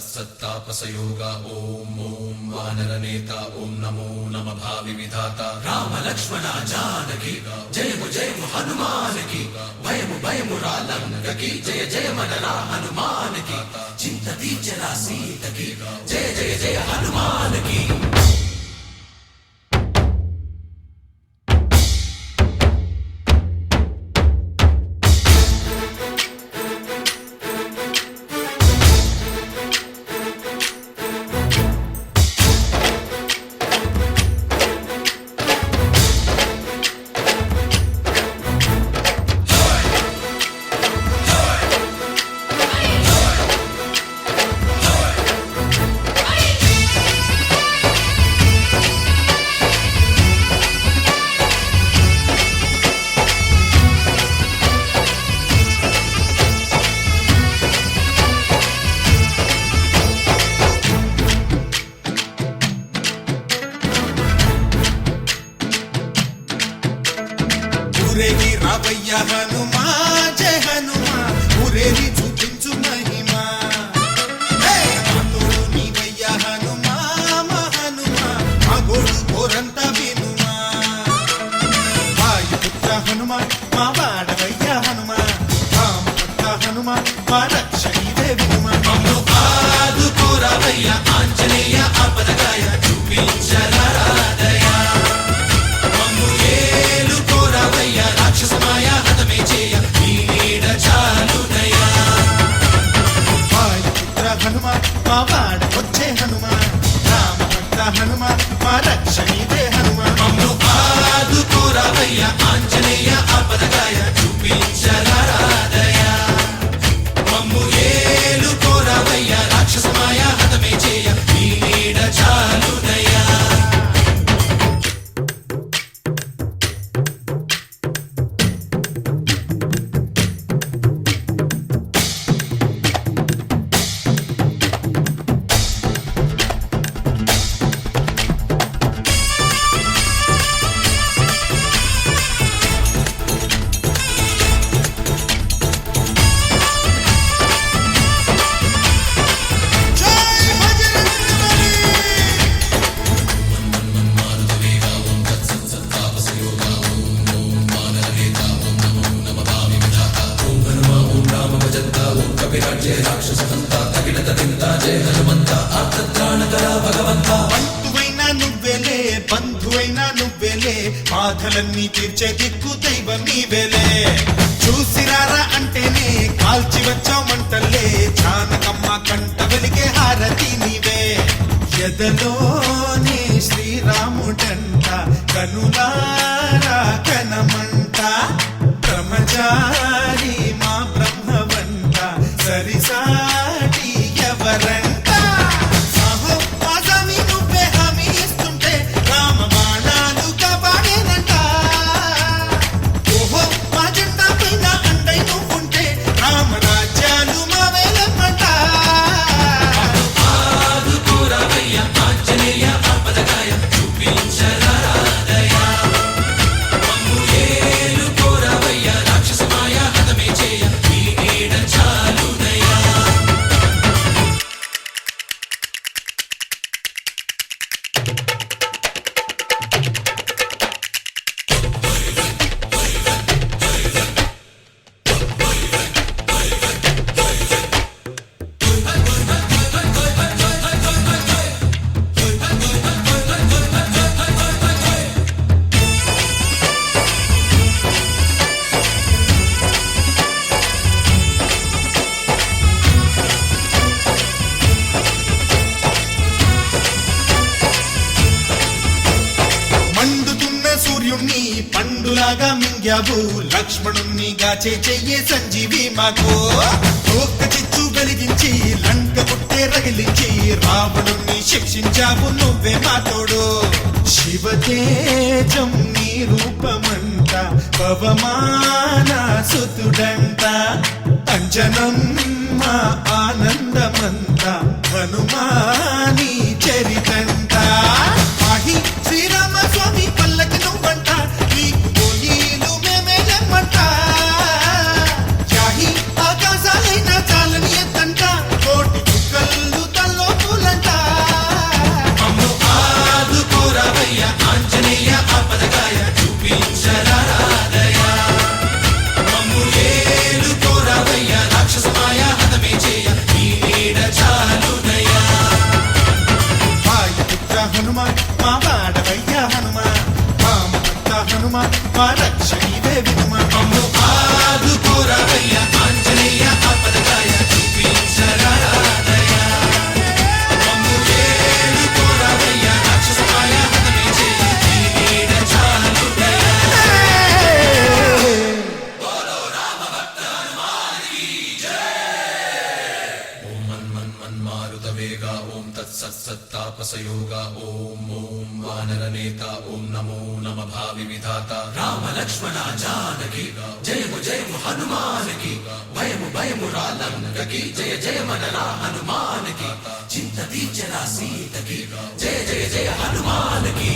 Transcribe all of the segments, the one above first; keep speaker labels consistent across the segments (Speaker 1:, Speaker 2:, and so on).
Speaker 1: सत्तापसयोगा ओम ओम वानर नेता ओम नमो नम भावि विधाता राम लक्ष्मण जानकी जय हनुमान की भयमु रालंक की जय जय मनरा हनुमान की चिंतती चला सीत की जय जय हनुमान की।
Speaker 2: ఊరేగి రావయ్య హనుమా జయ హనుమా ఊరేగి చూపించు మహిమా తోడు నీవయ్య హనుమా మా హనుమా మా గోడు కోరంత వినుమా వాయుపుత్ర హనుమా మా వాడవయ్య హనుమా రామపుత్ర హనుమా మా రక్షణీవే వినుమా
Speaker 1: మమ్ము ఆదుకోరావయ్య ఆంజనేయ ఆపదగాయ చూపించరాదయ మమ్ము ఏలుకోరావయ్య రాక్షసమాయ హతమే చేయ నీ నీడ చాలునయ
Speaker 2: వాయుపుత్ర హనుమా మా వాడవచ్చే హనుమా రామపుత్ర హనుమా మా రక్షణీవే హనుమా
Speaker 1: మమ్ము ఆదుకోరావయ్య ఆంజనేయ ఆపదగాయ చూపించరాదయ మమ్ము ఏలుకోరావయ్య రాక్షసమాయ హతమే చేయ నీ నీడ చాలునయ।
Speaker 2: జై బజరంగబలి బంధువైనా నువ్వేలే బంధువైనా నువ్వేలే బాధలన్నీ తీర్చే దిక్కు దైవం నీవేలే చూసిరారా అంటేనే కాల్చి వచ్చామంటలే జానకమ్మ కంట వెలిగే హారతి నీవే ఎదలోనే శ్రీరాముడంట కనులారా కనమంట బ్రహ్మచారి మా బ్రహ్మవంట సరిసాటి ఎవరంట సాహో ఆజామి నువ్వే హామీ ఇస్తుంటే రామ బాణాలు కాపాడేనంట ఓహో మా జెండా పైన అండై నువ్వుంటే రామ రాజ్యాలు మా వేలమంట
Speaker 1: ఆదుకోరావయ్య ఆంజనేయ ఆపదగాయ చూపించరాదయ మమ్ము ఏలుకోరావయ్య రాక్షసమాయ హతమే చేయ నీ నీడ చాలునయ।
Speaker 2: మండుతున్న సూర్యుణ్ణి పండులాగా మింగావు లక్ష్మణుణ్ణి గాచే చెయ్యే సంజీవి మాకు ఒక్క చిచ్చు వెలిగించి లంక పుట్టే రగిలించి రావణుణ్ణి శిక్షించావు నువ్వే మా తోడు శివతేజం నీ రూపమంట పవమాన సుతుడంట అంజనం మా ఆనందమంత హనుమాని చరితంట ఆహి శ్రీరామ స్వామి పల్లకి నువ్వంట నీకు గోలీలు మేమే లెమ్మంట జాహి ఆకాశాలైన చాలని ఎత్తంట కోటి చుక్కలు మా రక్ష నీవే వినుమా.
Speaker 1: మమ్ము ఆదుకోరావయ్య ఆంజనేయ ఆపదకాయ చూపించరాదయ మమ్ము ఏలుకోరావయ్య రాక్షసమాయ హతమే చేయ నీ నీడ చాలుదయ బోలో రామ భక్త హనుమానికి జై. ఓం మన్మారుత వేగ ఓం తత్సత్తాపసయోగ ఓం ఓం వానర నేత ఓం నమో నమ భావి విధాత రామ లక్ష్మణ జానకి జయము జయము హనుమానికి భయము భయము రాలంకకి జయ జయ మనరా హనుమానికి చింత తీర్చరా సీతకి జయ జయ జయ హనుమానికి.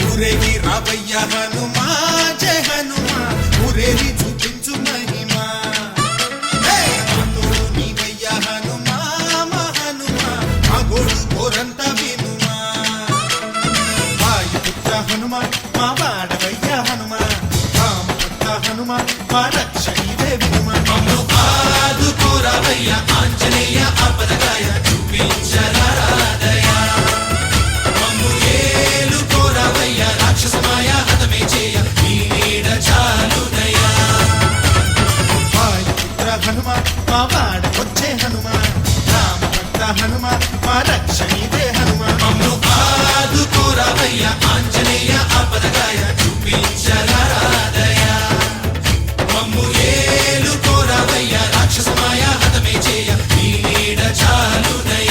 Speaker 2: ఊరేగి రావయ్య హనుమా జయ హనుమా ఊరేగి చూపించు మహిమా. తోడు నీవయ్య హనుమా మా హనుమా మా గోడు కోరంత వినుమా. వాయుపుత్ర హనుమా మా వాడవయ్య హనుమా రామపుత్ర హనుమా మా రక్ష నీవే వినుమా.
Speaker 1: మమ్ము ఆదుకోరావయ్య ఆంజనేయ ఆపదకాయ చూపించరాదయ మమ్ము ఏలుకోరావయ్య రాక్షసమాయ హతమే చేయ నీ నీడ చాలుదయ
Speaker 2: వాయుపుత్ర హనుమా మా వాడకొచ్చే హనుమా రామభక్త హనుమా మా రక్ష నీవే హనుమా.
Speaker 1: మమ్ము ఆదుకోరావయ్య ఆంజనేయ ఆపదకాయ చూపించరాదయ మమ్ము ఏలుకోరావయ్య రాక్షసమాయ హతమే చేయ నీ నీడ చాలుదయ.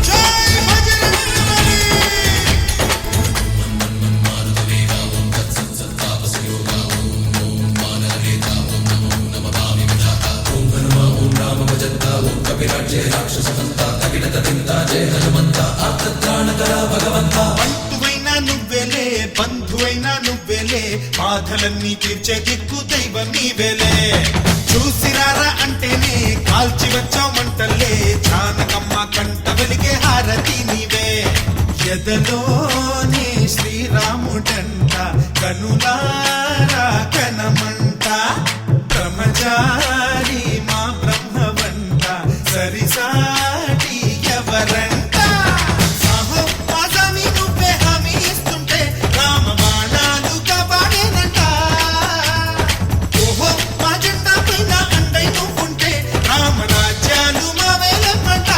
Speaker 2: జై భజరంగబలి. బంటువైనా నువ్వేలే బంధువైనా నువ్వేలే బాధలన్నీ తీర్చే దిక్కు దైవం నీవేలే. చూసిరారా అంటేనే కాల్చి వచ్చామంటలే జానకమ్మ కంట వెలిగే హారతి నీవే. ఎదలోనే శ్రీరాముడంట కనులారా కనమంట బ్రహ్మచారి మా బ్రహ్మవంట సరిసాటి ఎవరంట. సాహో ఆజామి నువ్వే హామీ ఇస్తుంటే రామ బాణాలు కాపాడేనంట. ఓహో మా జెండా పైన అండై నువ్వుంటే రామరాజ్యాలు మా వేలమంట.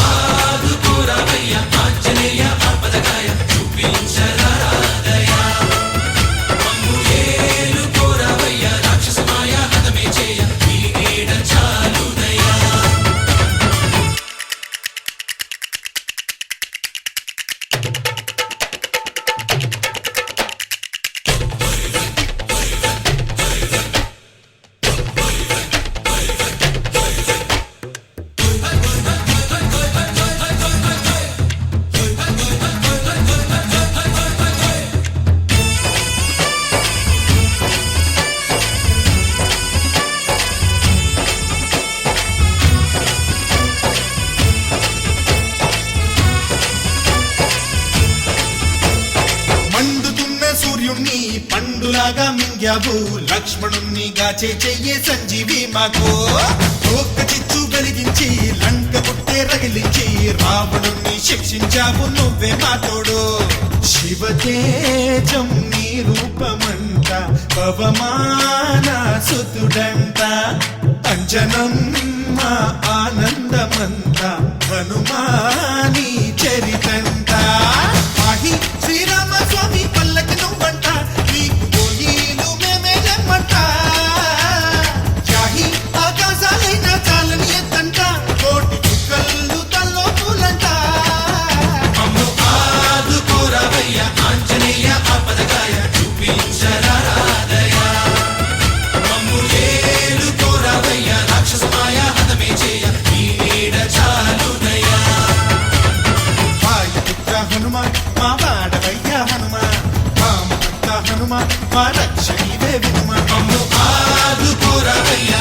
Speaker 1: ఆదుకోరావయ్య ఆంజనేయ ఆపదకాయ చూపించరాదయ మమ్ము ఏలుకోరావయ్య రాక్షసమాయ హతమే చేయ నీ నీడ చాలుదయ.
Speaker 2: మండుతున్న సూర్యుణ్ణి పండులాగా మింగావు లక్ష్మణుణ్ణి గాచే చెయ్యే సంజీవి మాకు. ఒక్క చిచ్చు వెలిగించి లంక పుట్టే రగిలించి రావణుణ్ణి శిక్షించావు నువ్వే మా తోడు శివతేజం నీ రూపమంట పవమాన సుతుడంట అంజనం మా ఆనందమంత హనుమాని చరితంట ఆహి శ్రీరామ స్వామి పల్లకి నువ్వంట నీకు పోయిలు మేమే లెమ్మంట యాహి ఆకాశాలైన చాలని ఎత్తంట కోటి చుక్కలు తల్లో పూలంట
Speaker 1: మమ్ము ఆదుకోరావయ్య ఆంజనేయ ఆపదగాయ చూపించరాదయ మమ్ము ఏలుకోరావయ్య రాక్షసమాయ హతమే చేయ నీ నీడ చాలుదయా
Speaker 2: వాయుపుత్ర హనుమ మా వాడవయ్య హనుమ రామపుత్ర హనుమ మా రక్షణీవే వినుమ
Speaker 1: మమ్ము ఆదుకోరావయ్య